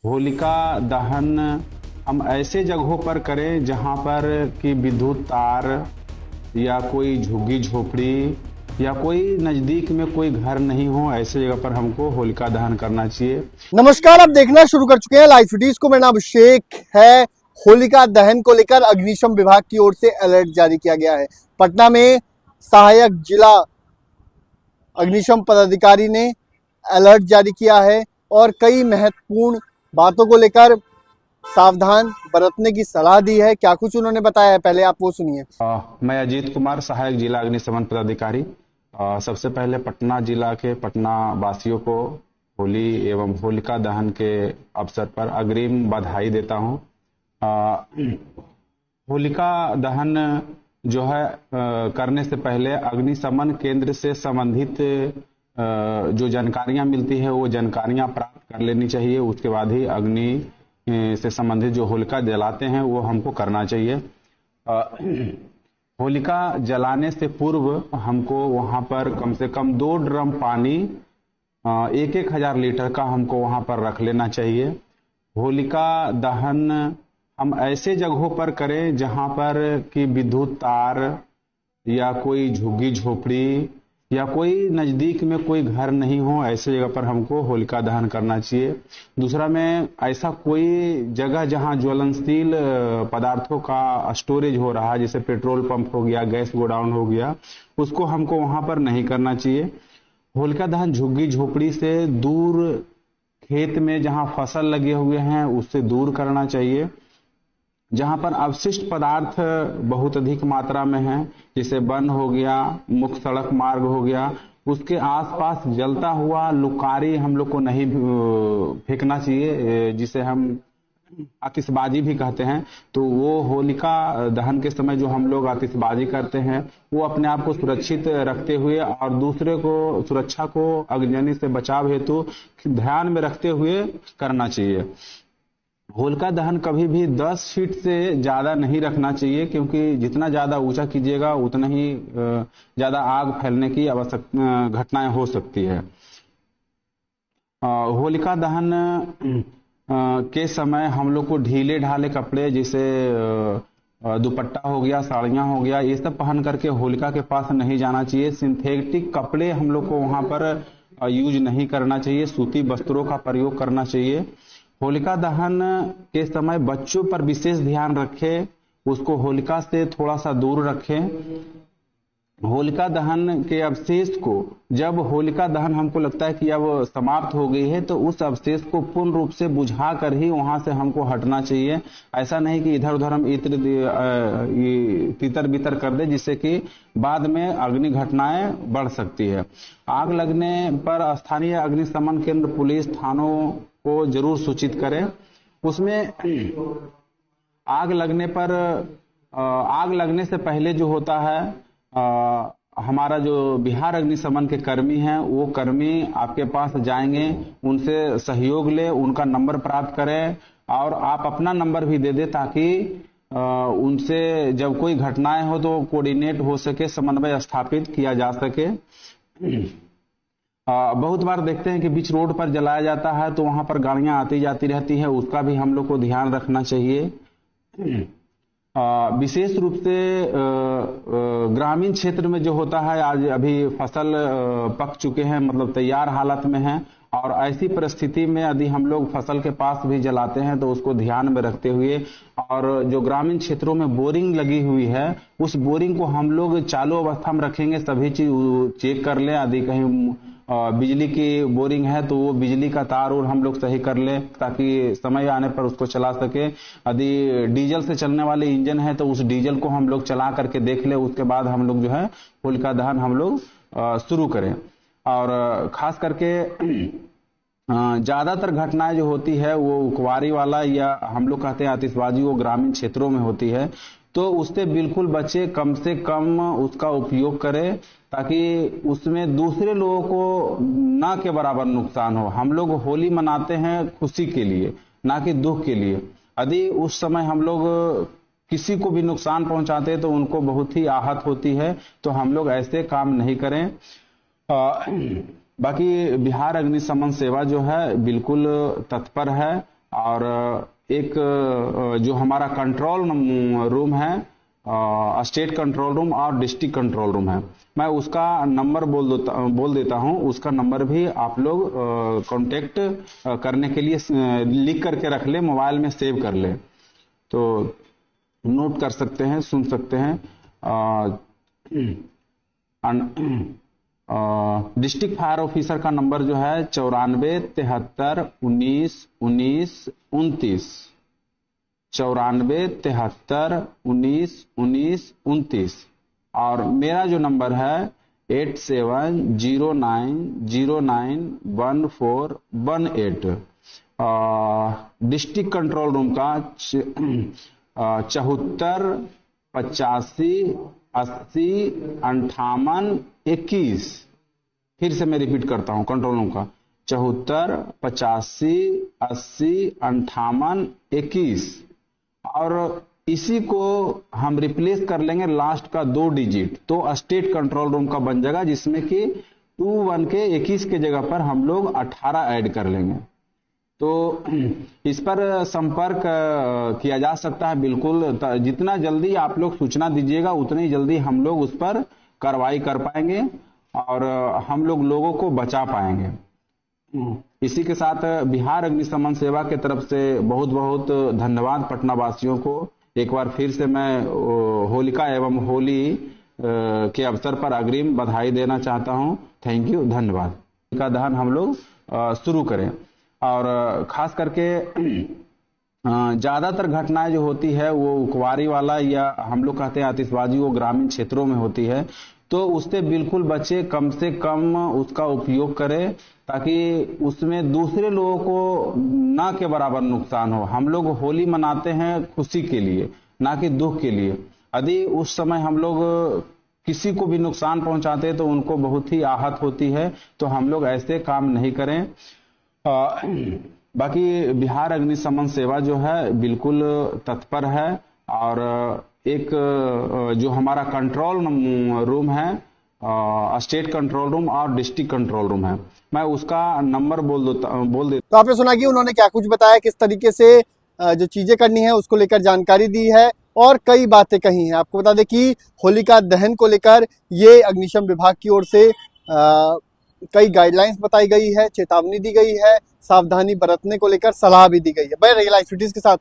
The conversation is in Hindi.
होलिका दहन हम ऐसे जगहों पर करें जहां पर कि विद्युत तार या कोई झुग्गी झोपड़ी या कोई नजदीक में कोई घर नहीं हो, ऐसे जगह पर हमको होलिका दहन करना चाहिए। नमस्कार, आप देखना शुरू कर चुके हैं लाइव सिटीज को। मेरा नाम अभिषेक है। होलिका दहन को लेकर अग्निशम विभाग की ओर से अलर्ट जारी किया गया है। पटना में सहायक जिला अग्निशम पदाधिकारी ने अलर्ट जारी किया है और कई महत्वपूर्ण बातों को लेकर सावधान बरतने की सलाह दी है। क्या कुछ उन्होंने बताया है, पहले आप वो सुनिए। मैं अजीत कुमार, सहायक जिला अग्निशमन पदाधिकारी। सबसे पहले पटना जिला के पटना वासियों को होली एवं होलिका दहन के अवसर पर अग्रिम बधाई देता हूं। होलिका दहन जो है करने से पहले अग्निशमन केंद्र से संबंधित जो जानकारियां मिलती है वो जानकारियां प्राप्त कर लेनी चाहिए। उसके बाद ही अग्नि से संबंधित जो होलिका जलाते हैं वो हमको करना चाहिए। होलिका जलाने से पूर्व हमको वहां पर कम से कम 2 ड्रम पानी 1,000 लीटर का हमको वहां पर रख लेना चाहिए। होलिका दहन हम ऐसे जगहों पर करें जहां पर कि विद्युत तार या कोई झुग्गी झोपड़ी या कोई नजदीक में कोई घर नहीं हो, ऐसे जगह पर हमको होलिका दहन करना चाहिए। दूसरा में ऐसा कोई जगह जहां ज्वलनशील पदार्थों का स्टोरेज हो रहा है, जैसे पेट्रोल पंप हो गया, गैस गोडाउन हो गया, उसको हमको वहां पर नहीं करना चाहिए। होलिका दहन झुग्गी झोपड़ी से दूर, खेत में जहां फसल लगे हुए हैं उससे दूर करना चाहिए। जहां पर अवशिष्ट पदार्थ बहुत अधिक मात्रा में है, जैसे वन हो गया, मुख्य सड़क मार्ग हो गया, उसके आसपास जलता हुआ लुकारी हम लोग को नहीं फेंकना चाहिए, जिसे हम आतिशबाजी भी कहते हैं। तो वो होलिका दहन के समय जो हम लोग आतिशबाजी करते हैं वो अपने आप को सुरक्षित रखते हुए और दूसरे को सुरक्षा को अग्निजन्य से बचाव हेतु ध्यान में रखते हुए करना चाहिए। होलिका दहन कभी भी 10 फीट से ज्यादा नहीं रखना चाहिए, क्योंकि जितना ज्यादा ऊंचा कीजिएगा उतना ही ज्यादा आग फैलने की आवश्यक घटनाएं हो सकती है। होलिका दहन के समय हम लोग को ढीले ढाले कपड़े, जैसे दुपट्टा हो गया, साड़ियां हो गया, ये सब पहन करके होलिका के पास नहीं जाना चाहिए। सिंथेटिक कपड़े हम लोग को वहां पर यूज नहीं करना चाहिए। सूती वस्त्रों का प्रयोग करना चाहिए। होलिका दहन के समय बच्चों पर विशेष ध्यान रखें, उसको होलिका से थोड़ा सा दूर रखें। होलिका दहन के अवशेष को, जब होलिका दहन हमको लगता है कि अब समाप्त हो गई है, तो उस अवशेष को पूर्ण रूप से बुझा कर ही वहां से हमको हटना चाहिए। ऐसा नहीं कि इधर उधर हम तितर बितर कर दे, जिससे कि बाद में अग्नि घटनाएं बढ़ सकती है। आग लगने पर स्थानीय अग्निशमन केंद्र, पुलिस, थानों को जरूर सूचित करें। उसमें आग लगने पर, आग लगने से पहले जो होता है, हमारा जो बिहार अग्निशमन के कर्मी हैं वो कर्मी आपके पास जाएंगे, उनसे सहयोग ले, उनका नंबर प्राप्त करें और आप अपना नंबर भी दे दें, ताकि उनसे जब कोई घटनाएं हो तो कोऑर्डिनेट हो सके, समन्वय स्थापित किया जा सके। बहुत बार देखते हैं कि बीच रोड पर जलाया जाता है तो वहां पर गाड़ियां आती जाती रहती है, उसका भी हम लोग को ध्यान रखना चाहिए। विशेष रूप से ग्रामीण क्षेत्र में जो होता है, आज अभी फसल पक चुके हैं, मतलब तैयार हालत में है, और ऐसी परिस्थिति में यदि हम लोग फसल के पास भी जलाते हैं तो उसको ध्यान में रखते हुए, और जो ग्रामीण क्षेत्रों में बोरिंग लगी हुई है उस बोरिंग को हम लोग चालू अवस्था में रखेंगे, सभी चीज चेक कर लें। यदि कहीं बिजली की बोरिंग है तो वो बिजली का तार और हम लोग सही कर ले, ताकि समय आने पर उसको चला सके। यदि डीजल से चलने वाले इंजन है तो उस डीजल को हम लोग चला करके देख ले, उसके बाद हम लोग जो है होलिका दहन हम लोग शुरू करें। और खास करके ज्यादातर घटनाएं जो होती है वो कुंवारी वाला, या हम लोग कहते हैं आतिशबाजी, वो ग्रामीण क्षेत्रों में होती है, तो उससे बिल्कुल बचे, कम से कम उसका उपयोग करें, ताकि उसमें दूसरे लोगों को ना के बराबर नुकसान हो। हम लोग होली मनाते हैं खुशी के लिए, ना कि दुख के लिए। यदि उस समय हम लोग किसी को भी नुकसान पहुंचाते हैं तो उनको बहुत ही आहत होती है, तो हम लोग ऐसे काम नहीं करें। बाकी बिहार अग्निशमन सेवा जो है बिल्कुल तत्पर है और एक जो हमारा कंट्रोल रूम है, स्टेट कंट्रोल रूम और डिस्ट्रिक्ट कंट्रोल रूम है, मैं उसका नंबर बोल देता हूं। उसका नंबर भी आप लोग कांटेक्ट करने के लिए लिख करके रख ले, मोबाइल में सेव कर ले, तो नोट कर सकते हैं, सुन सकते हैं। डिस्ट्रिक्ट फायर ऑफिसर का नंबर जो है 94 73 19 19 29, 94 73 19 19 29, और मेरा जो नंबर है 8709091418। डिस्ट्रिक्ट कंट्रोल रूम का 74 85 80 58 21। फिर से मैं रिपीट करता हूं, कंट्रोल रूम का 74 85 80 58 21। और इसी को हम रिप्लेस कर लेंगे लास्ट का 2 डिजिट, तो स्टेट कंट्रोल रूम का बन जाएगा, जिसमें कि 21 के 21 के जगह पर हम लोग 18 ऐड कर लेंगे। तो इस पर संपर्क किया जा सकता है बिल्कुल। जितना जल्दी आप लोग सूचना दीजिएगा उतनी जल्दी हम लोग उस पर कार्रवाई कर पाएंगे और हम लोग लोगों को बचा पाएंगे। इसी के साथ बिहार अग्निशमन सेवा के तरफ से बहुत बहुत धन्यवाद पटना वासियों को। एक बार फिर से मैं होलिका एवं होली के अवसर पर अग्रिम बधाई देना चाहता हूं। थैंक यू, धन्यवाद। का दहन हम लोग शुरू करें, और खास करके ज्यादातर घटनाएं जो होती है वो उकवारी वाला या हम लोग कहते हैं आतिशबाजी, वो ग्रामीण क्षेत्रों में होती है, तो उससे बिल्कुल बचे, कम से कम उसका उपयोग करें ताकि उसमें दूसरे लोगों को ना के बराबर नुकसान हो। हम लोग होली मनाते हैं खुशी के लिए, ना कि दुख के लिए। यदि उस समय हम लोग किसी को भी नुकसान पहुंचाते हैं तो उनको बहुत ही आहत होती है, तो हम लोग ऐसे काम नहीं करें। बाकी बिहार अग्निशमन सेवा जो है बिल्कुल तत्पर है, और एक जो हमारा कंट्रोल रूम है, स्टेट कंट्रोल रूम और डिस्ट्रिक्ट कंट्रोल रूम है, मैं उसका नंबर बोल देता। तो आपने सुना कि उन्होंने क्या कुछ बताया, किस तरीके से जो चीजें करनी है उसको लेकर जानकारी दी है और कई बातें कही हैं। आपको बता दें कि होलिका दहन को लेकर ये अग्निशम विभाग की ओर से कई गाइडलाइंस बताई गई है, चेतावनी दी गई है, सावधानी बरतने को लेकर सलाह भी दी गई है। बने रहिए लाइव सिटीज के साथ।